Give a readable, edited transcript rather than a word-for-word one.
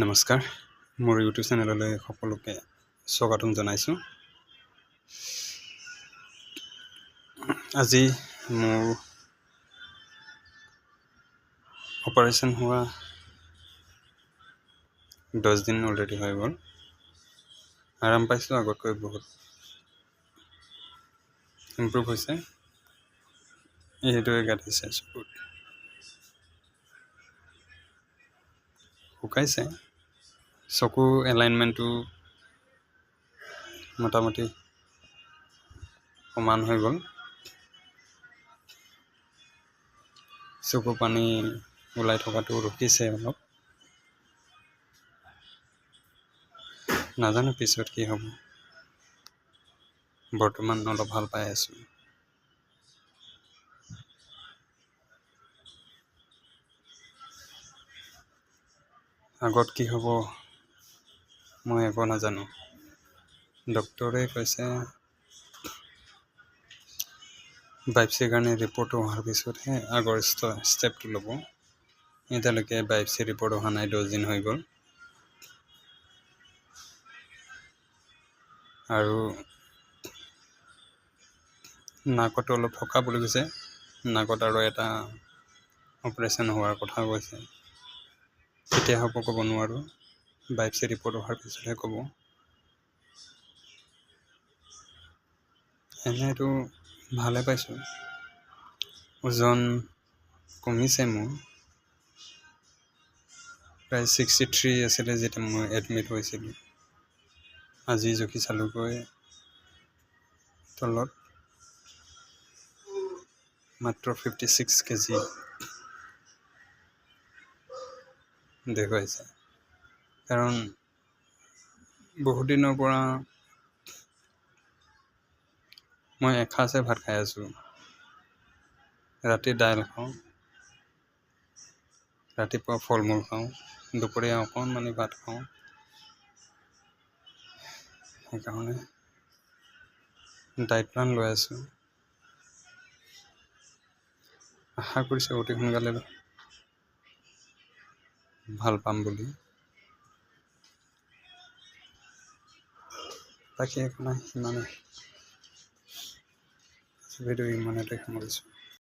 নমস্কাৰ, মোৰ ইউটিউব চেনেললৈ সকলোকে স্বাগতম জনাইছোঁ। আজি মোৰ অপাৰেশ্যন হোৱা 10 দিন অলৰেডি হৈ গ'ল। আৰাম পাইছোঁ, আগতকৈ বহুত ইম্প্ৰুভ হৈছে। এইটোৱে গাঁঠি চাইছোঁ, শুকাইছে। চকু এলাইনমেণ্টটো মোটামুটি সমান হৈ গ'ল। চকু পানী ওলাই থকাটো ৰখিছে অলপ। নাজানো পিছত কি হ'ব। বৰ্তমান অলপ ভাল পাই আছোঁ। আগত কি হ'ব মই একো নাজানো। ডক্তৰে কৈছে বায়োপছিৰ কাৰণে ৰিপৰ্ট অহাৰ পিছতহে আগৰ ষ্টেপটো ল'ব। এতিয়ালৈকে বায়োপছি ৰিপৰ্ট অহা নাই, 10 দিন হৈ গ'ল। আৰু নাকতো অলপ থকা বুলি কৈছে। নাকত আৰু এটা অপাৰেশ্যন হোৱাৰ কথা কৈছে। কেতিয়া হ'ব ক'ব নোৱাৰোঁ। বায়োপছি ৰিপৰ্ট অহাৰ পিছতহে ক'ব। এনেইতো ভালে পাইছোঁ। ওজন কমিছে মোৰ। প্ৰায় 63 আছিলে যেতিয়া মই এডমিট হৈছিলোঁ। আজি জুখি চালোগৈ, তলত মাত্ৰ 56 কেজি দেখুৱাইছে। কাৰণ বহুত দিনৰ পৰা মই এসাঁজে ভাত খাই আছোঁ। ৰাতি দাইল খাওঁ, ৰাতিপুৱা ফল মূল খাওঁ, দুপৰীয়া অকণমানি ভাত খাওঁ। সেইকাৰণে ডাইট প্লান লৈ আছোঁ। আশা কৰিছোঁ অতি সোনকালে ভাল পাম বুলি। বাকী একো নাই, ইমানেই। ভিডিঅ' ইমানতে সামৰিছোঁ।